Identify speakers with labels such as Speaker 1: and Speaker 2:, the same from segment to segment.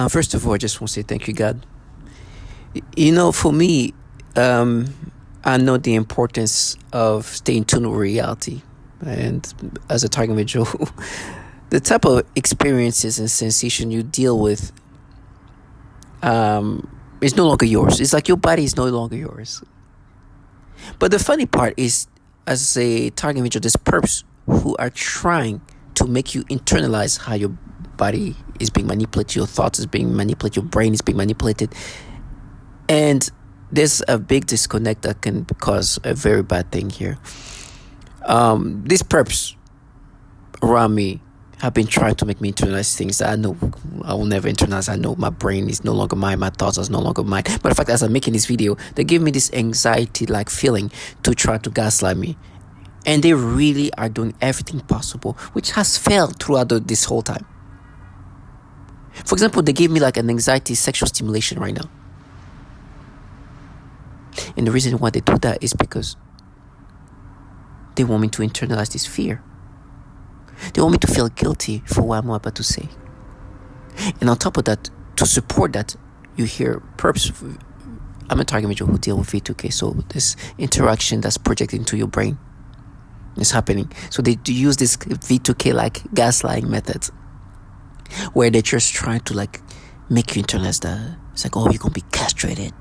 Speaker 1: First of all, I just want to say thank you, God. For me, I know the importance of staying tuned with reality. And as a target individual, the type of experiences and sensation you deal with is no longer yours. It's like your body is no longer yours. But the funny part is, as a target individual, there's perps who are trying to make you internalize how your body is being manipulated, your thoughts is being manipulated, your brain is being manipulated. And there's a big disconnect that can cause a very bad thing here. These perps around me have been trying to make me internalize things that I know I will never internalize. I know my brain is no longer mine, my thoughts are no longer mine. But in fact, as I'm making this video, they give me this anxiety-like feeling to try to gaslight me. And they really are doing everything possible, which has failed throughout this whole time. For example, they give me like an anxiety sexual stimulation right now. And the reason why they do that is because they want me to internalize this fear. They want me to feel guilty for what I'm about to say. And on top of that, to support that, you hear perps. I'm a target individual who deal with V2K, so this interaction that's projected into your brain is happening. So they use this V2K like gaslighting methods, where they're just trying to like make you internalize that. It's like, oh, you're gonna be castrated,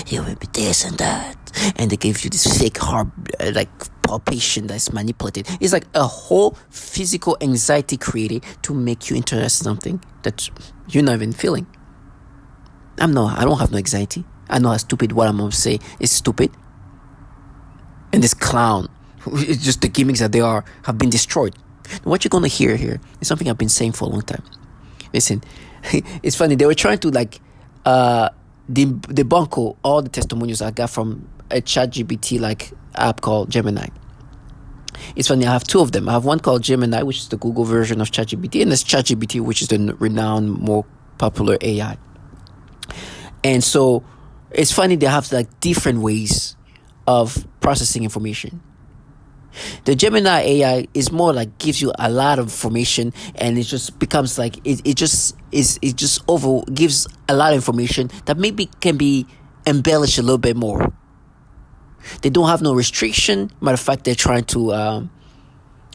Speaker 1: you will be this and that, and they give you this fake heart like palpation that's manipulated. It's like a whole physical anxiety created to make you internalize something that you're not even feeling. I don't have no anxiety. I know how stupid what I'm gonna say is stupid. And this clown, it's just the gimmicks that they are, have been destroyed. What you're gonna hear here is something I've been saying for a long time. Listen, it's funny, they were trying to like debunk all the testimonials I got from a ChatGPT like app called Gemini. It's funny, I have two of them. I have one called Gemini, which is the Google version of ChatGPT, and there's ChatGPT, which is the renowned, more popular AI. And so it's funny, they have like different ways of processing information. The Gemini AI is more like gives you a lot of information, and it just becomes like it just gives a lot of information that maybe can be embellished a little bit more. They don't have no restriction. Matter of fact, they're trying to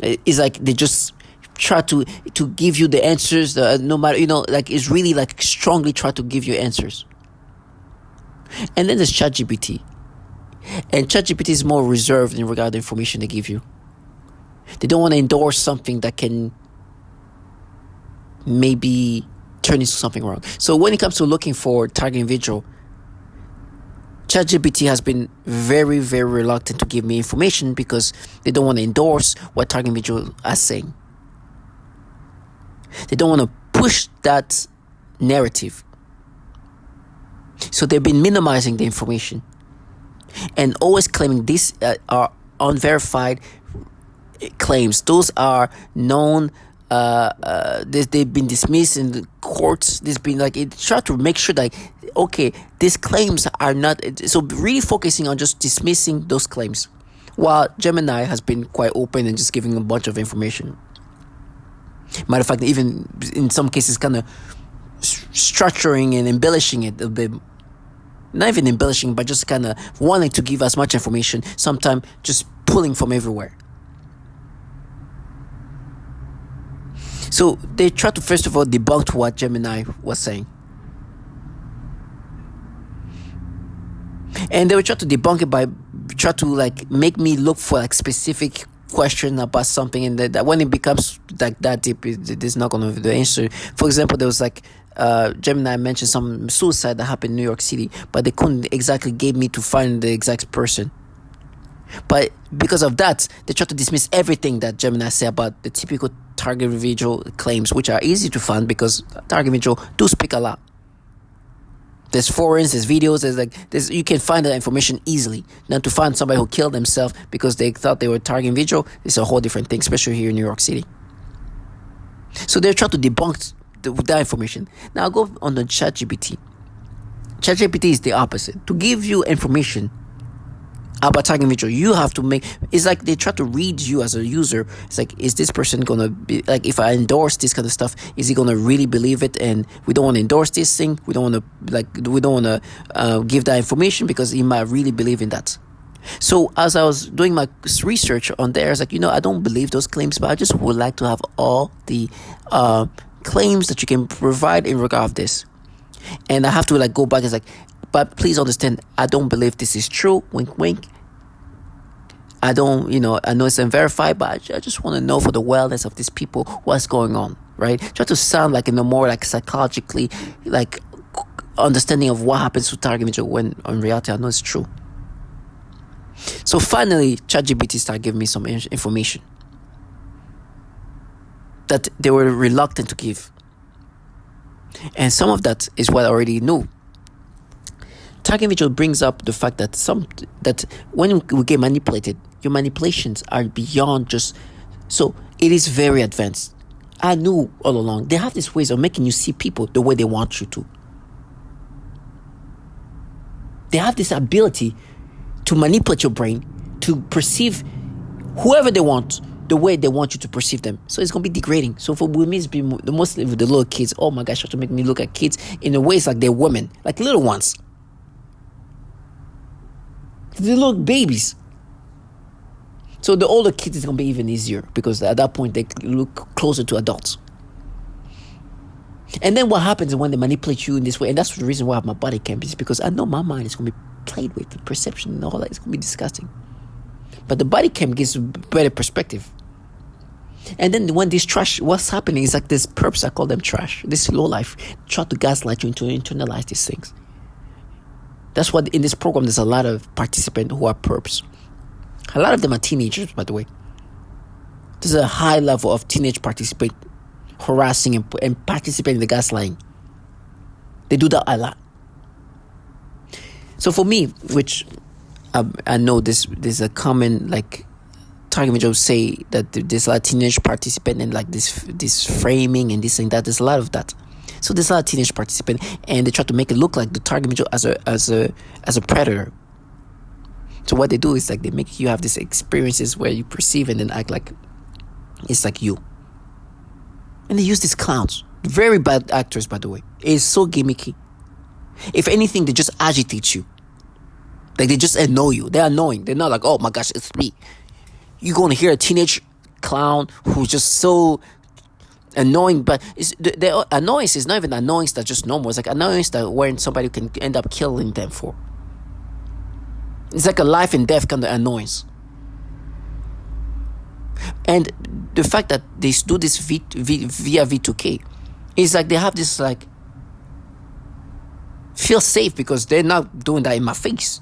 Speaker 1: it's like they just try to give you the answers, no matter, like it's really like strongly try to give you answers. And then there's ChatGPT. And ChatGPT is more reserved in regard to the information they give you. They don't want to endorse something that can maybe turn into something wrong. So when it comes to looking for target individual, ChatGPT has been very, very reluctant to give me information because they don't want to endorse what target individuals are saying. They don't want to push that narrative. So they've been minimizing the information and always claiming these are unverified claims. Those are known. They've been dismissed in the courts. There's been like it try to make sure that okay, these claims are not. So really focusing on just dismissing those claims, while Gemini has been quite open and just giving a bunch of information. Matter of fact, even in some cases, kind of structuring and embellishing it a bit. Not even embellishing, but just kind of wanting to give as much information, sometimes just pulling from everywhere. So they try to first of all debunk what Gemini was saying. And they would try to debunk it by try to like make me look for like specific question about something, and that when it becomes like that deep, it's not going to be the answer. For example, there was like Gemini mentioned some suicide that happened in New York City, but they couldn't exactly get me to find the exact person. But because of that, they try to dismiss everything that Gemini said about the typical target individual claims, which are easy to find because target individual do speak a lot. There's forums, there's videos, you can find that information easily. Now to find somebody who killed themselves because they thought they were a target individual is a whole different thing, especially here in New York City. So they're trying to debunk that information. Now I'll go on the ChatGPT. ChatGPT is the opposite. To give you information about targeting individual. You have to make, it's like they try to read you as a user. It's like, is this person gonna be like, if I endorse this kind of stuff, is he gonna really believe it? And we don't want to endorse this thing. We don't want to give that information because he might really believe in that. So as I was doing my research on there, I was like, I don't believe those claims, but I just would like to have all the claims that you can provide in regard of this. And I have to go back. It's like, but please understand, I don't believe this is true. Wink, wink. I don't, I know it's unverified, but I just want to know for the wellness of these people what's going on, right? Try to sound in a more psychologically, understanding of what happens to target image when in reality I know it's true. So finally, ChatGPT started giving me some information that they were reluctant to give. And some of that is what I already knew. Target individual brings up the fact that when we get manipulated, your manipulations are beyond just, so it is very advanced. I knew all along. They have these ways of making you see people the way they want you to. They have this ability to manipulate your brain to perceive whoever they want the way they want you to perceive them. So it's going to be degrading. So for me, it's been mostly with the little kids. Oh my gosh, try to make me look at kids in a way it's like they're women, like little ones. They look babies. So the older kids is going to be even easier because at that point they look closer to adults. And then what happens when they manipulate you in this way, and that's the reason why I have my body cam, is because I know my mind is going to be played with, the perception and all that. It's going to be disgusting. But the body cam gives a better perspective. And then when this trash, what's happening is this perps, I call them trash, this low life, try to gaslight you to internalize these things. That's what in this program there's a lot of participants who are perps. A lot of them are teenagers, by the way. There's a high level of teenage participant harassing and participating in the gaslighting. They do that a lot. So for me, which I know there's a common target image say that there's a lot of teenage participant and this framing and this and that. There's a lot of that. So there's a lot of teenage participant, and they try to make it look like the target image as a predator. So what they do is they make you have these experiences where you perceive and then act like it's like you. And they use these clowns, very bad actors, by the way. It's so gimmicky. If anything, they just agitate you. They just annoy you. They're annoying. They're not like, oh my gosh, it's me. You're going to hear a teenage clown who's just so annoying, but the annoyance is not even annoyance that's just normal. It's annoyance that when somebody can end up killing them for. It's a life and death kind of annoyance. And the fact that they do this via V2K is they have this feel safe because they're not doing that in my face.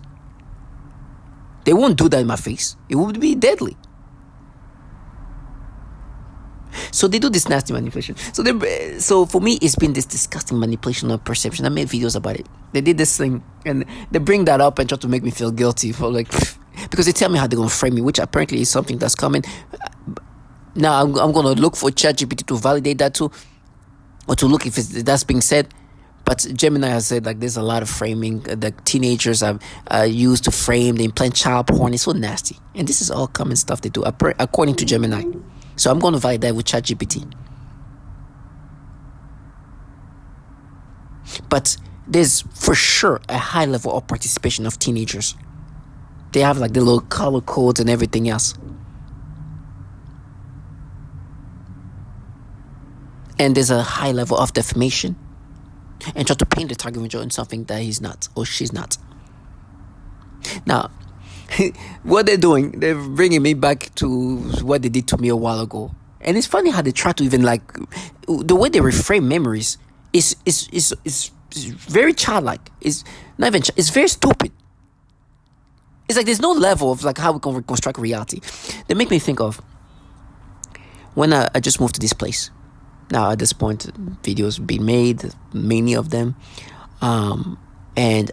Speaker 1: They won't do that in my face. It would be deadly. So they do this nasty manipulation. So for me, it's been this disgusting manipulation of perception. I made videos about it. They did this thing and they bring that up and try to make me feel guilty for because they tell me how they're going to frame me, which apparently is something that's coming. Now I'm going to look for ChatGPT to validate that too, or to look if that's being said. But Gemini has said there's a lot of framing that teenagers are used to frame. They implant child porn. It's so nasty. And this is all common stuff they do according to Gemini. So I'm going to validate that with ChatGPT. But there's for sure a high level of participation of teenagers. They have the little color codes and everything else. And there's a high level of defamation and try to paint the target individual in something that he's not or she's not. Now, what they're doing, they're bringing me back to what they did to me a while ago. And it's funny how they try to even the way they reframe memories is very childlike. It's not even it's very stupid. It's there's no level of how we can reconstruct reality. They make me think of when I just moved to this place. Now at this point, videos being made, many of them, and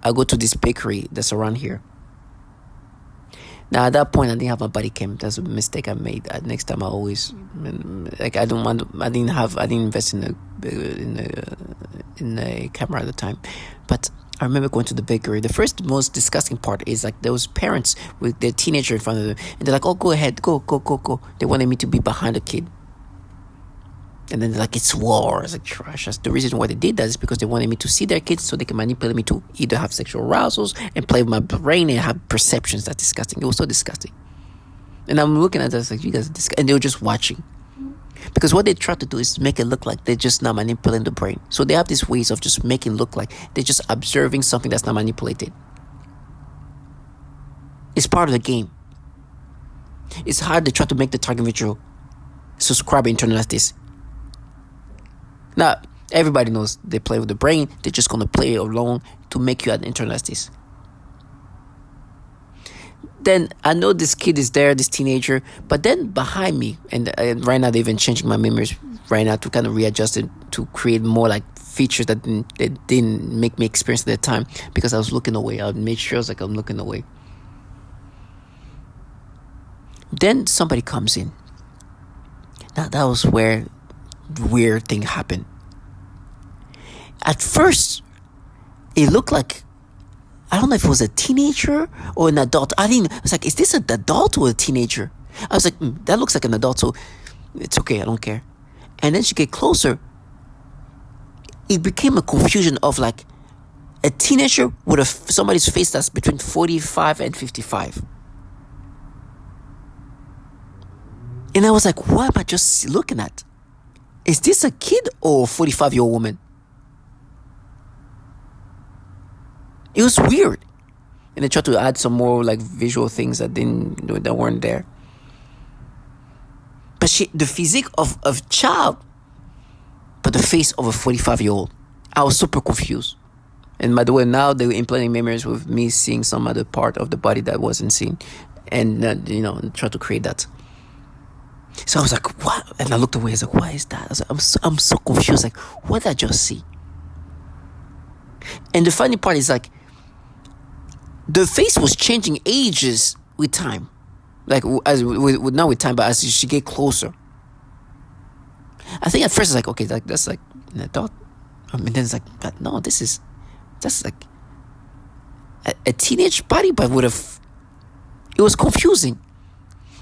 Speaker 1: I go to this bakery that's around here. Now at that point, I didn't have my body cam. That's a mistake I made. Next time, I always I didn't invest in a camera at the time, but I remember going to the bakery. The first most disgusting part is like those parents with their teenager in front of them, and they're like, "Oh, go ahead, go, go, go, go." They wanted me to be behind the kid, and then they're like, "It's war." It's like trash. That's the reason why they did that is because they wanted me to see their kids so they can manipulate me to either have sexual arousals and play with my brain and have perceptions. That's disgusting. It was so disgusting. And I'm looking at this like, you guys are disgusting, and they were just watching. Because what they try to do is make it look like they're just not manipulating the brain. So they have these ways of just making it look like they're just observing something that's not manipulated. It's part of the game. It's hard to try to make the target individual subscribe and internalize this. Now, everybody knows they play with the brain. They're just going to play along to make you internalize this. Then I know this kid is there, this teenager, but then behind me, and right now they've been changing my memories right now to kind of readjust it to create more like features that didn't make me experience at that time because I was looking away. I made sure I was like, I'm looking away. Then somebody comes in. Now that was where the weird thing happened. At first, it looked like, I don't know if it was a teenager or an adult. I was like, is this an adult or a teenager? I was like, that looks like an adult, so it's okay, I don't care. And then she get closer. It became a confusion of like a teenager with somebody's face that's between 45 and 55. And I was like, what am I just looking at? Is this a kid or a 45-year-old woman? It was weird. And they tried to add some more like visual things that weren't there. But the physique of child, but the face of a 45-year-old. I was super confused. And by the way, now they were implanting memories with me seeing some other part of the body that wasn't seen. And, try to create that. So I was like, what? And I looked away. I was like, what is that? I was like, I'm so confused. Like, what did I just see? And the funny part is like, the face was changing ages with time. Like, not with time, but as she get closer. I think at first it's like, okay, that's like an adult. And then it's like, but no, that's like a teenage body, but it was confusing.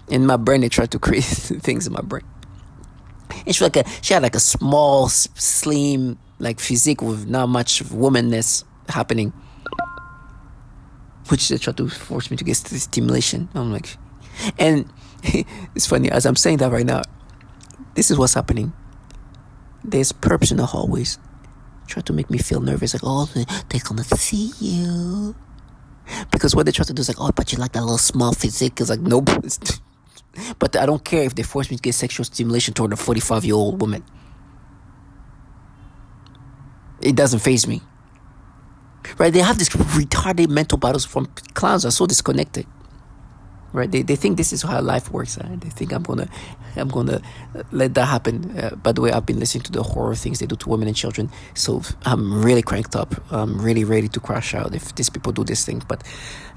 Speaker 1: In my brain, they tried to create things in my brain. And she had like a small, slim, like physique with not much womanness happening. Which they tried to force me to get stimulation. I'm like, and it's funny, as I'm saying that right now, this is what's happening. There's perps in the hallways. Try to make me feel nervous, like, oh, they're gonna see you. Because what they try to do is like, oh, but you like that little small physique. It's like, nope. But I don't care if they force me to get sexual stimulation toward a 45-year-old woman. It doesn't faze me. Right? They have this retarded mental battles from clowns are so disconnected. Right? They think this is how life works. Right? They think I'm gonna let that happen. By the way, I've been listening to the horror things they do to women and children, so I'm really cranked up. I'm really ready to crash out if these people do this thing. But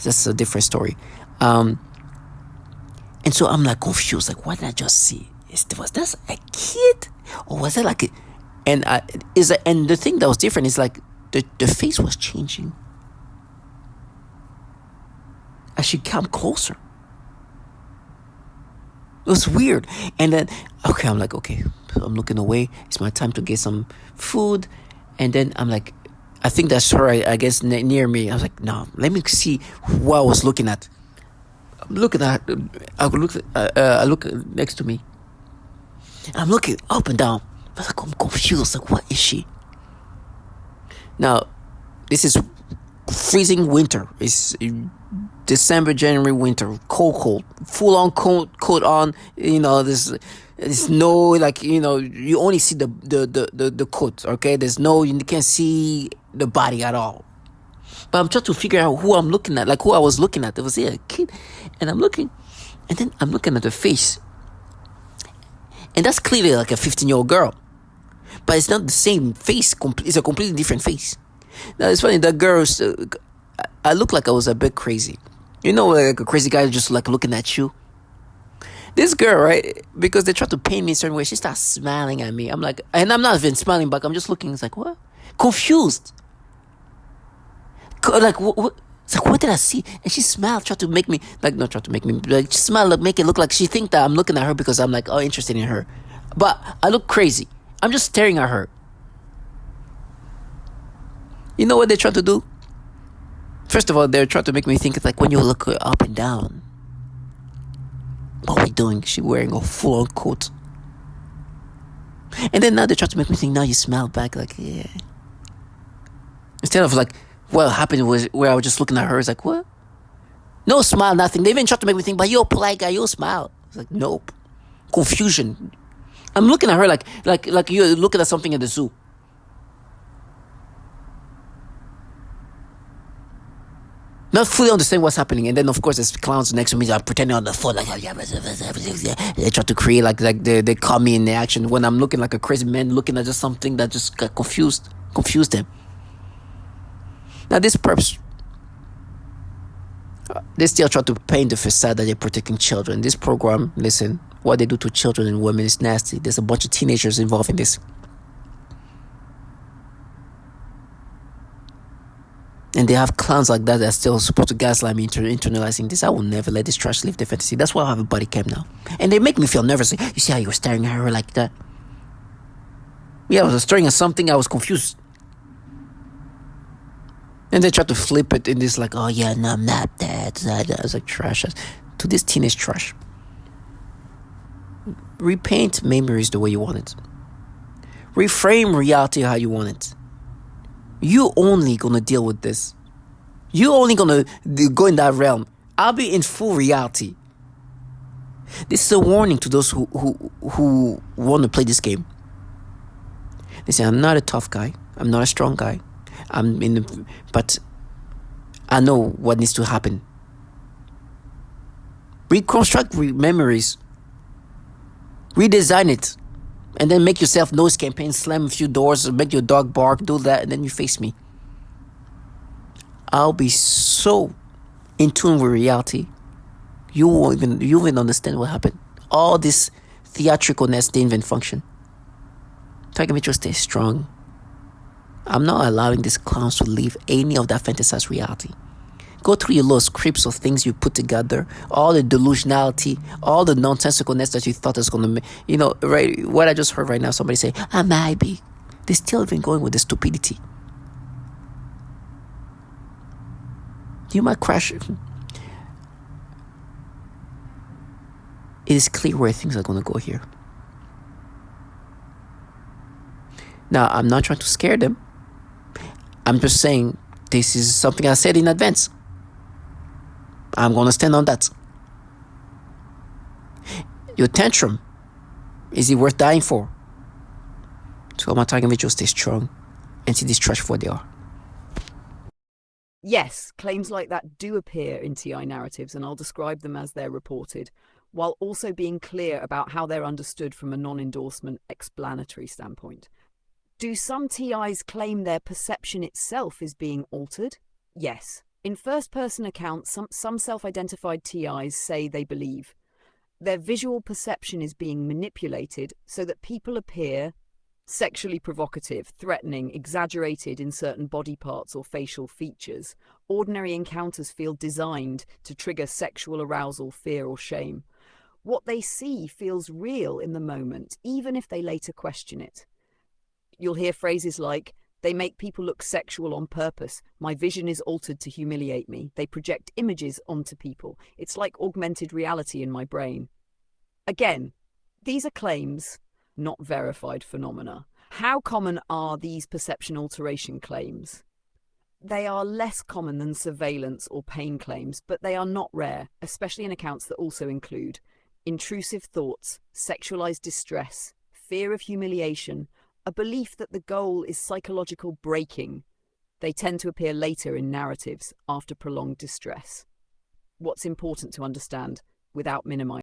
Speaker 1: that's a different story. And so I'm like confused. Like, what did I just see? Was that a kid, or was that like and the thing that was different is like the face was changing as she came closer. It was weird. And then, okay, I'm like, okay, so I'm looking away. It's my time to get some food. And then I'm like, I think that's her, I guess, near me. I was like, no, let me see what I was looking at. I'm looking at, I look next to me. I'm looking up and down. I was like, I'm confused. Like, what is she? Now, this is freezing winter. It's December, January, winter, cold, full on coat on. There's no, like, you only see the coat. Okay, you can't see the body at all. But I'm trying to figure out who I'm looking at, like who I was looking at. There was a kid, and I'm looking, and then I'm looking at the face, and that's clearly like a 15-year-old girl, but it's not the same face. It's a completely different face. Now it's funny. That girl, I look like I was a bit crazy. Like a crazy guy just like looking at you. This girl, right? Because they try to paint me a certain way. She starts smiling at me. I'm like, and I'm not even smiling back. I'm just looking. It's like, what? Confused. Like what? It's like, what did I see? And she smiled, tried to make me, like, not try to make me, like, she smiled, like, make it look like she think that I'm looking at her because I'm like, oh, interested in her. But I look crazy. I'm just staring at her. You know what they're trying to do? First of all, they're trying to make me think it's like when you look her up and down. What are we doing? She wearing a full-on coat. And then now they're trying to make me think, now you smile back, like, yeah. Instead of like, what happened was where I was just looking at her, it's like, what? No smile, nothing. They even tried to make me think, but you're a polite guy, you'll smile. It's like, nope. Confusion. I'm looking at her like you're looking at something at the zoo. Not fully understand what's happening, and then of course there's clowns next to me. I'm pretending on the phone like they try to create like they call me in the action when I'm looking like a crazy man looking at just something that just got confused them. Now this perps, they still try to paint the facade that they're protecting children. This program, listen, what they do to children and women is nasty. There's a bunch of teenagers involved in this. And they have clowns like that are still supposed to gaslight me into internalizing this. I will never let this trash leave the fantasy. That's why I have a body cam now. And they make me feel nervous. You see how you were staring at her like that? Yeah, I was staring at something. I was confused. And they try to flip it in this like, oh yeah, no, I'm not that. I was like, trash. To this teenage trash. Repaint memories the way you want it. Reframe reality how you want it. You only gonna deal with this. You only gonna go in that realm. I'll be in full reality. This is a warning to those who want to play this game. They say, I'm not a tough guy. I'm not a strong guy. But I know what needs to happen. Reconstruct memories. Redesign it. And then make yourself noise campaign, slam a few doors, make your dog bark, do that, and then you face me. I'll be so in tune with reality. You won't even understand what happened. All this theatricalness didn't even function. Tiger Mitchell stays strong. I'm not allowing these clowns to live any of that fantasized reality. Go through your little scripts of things you put together, all the delusionality, all the nonsensicalness that you thought was going to make, right? What I just heard right now, somebody say, I might be. They're still even going with the stupidity. You might crash. It is clear where things are going to go here. Now, I'm not trying to scare them. I'm just saying this is something I said in advance. I'm going to stand on that. Your tantrum, is it worth dying for? So my target individuals stay strong and see this trash for what they are.
Speaker 2: Yes, claims like that do appear in TI narratives, and I'll describe them as they're reported, while also being clear about how they're understood from a non-endorsement explanatory standpoint. Do some TIs claim their perception itself is being altered? Yes. In first-person accounts, some self-identified TIs say they believe their visual perception is being manipulated so that people appear sexually provocative, threatening, exaggerated in certain body parts or facial features. Ordinary encounters feel designed to trigger sexual arousal, fear, or shame. What they see feels real in the moment, even if they later question it. You'll hear phrases like, they make people look sexual on purpose. My vision is altered to humiliate me. They project images onto people. It's like augmented reality in my brain. Again, these are claims, not verified phenomena. How common are these perception alteration claims? They are less common than surveillance or pain claims, but they are not rare, especially in accounts that also include intrusive thoughts, sexualized distress, fear of humiliation, a belief that the goal is psychological breaking. They tend to appear later in narratives after prolonged distress. What's important to understand without minimizing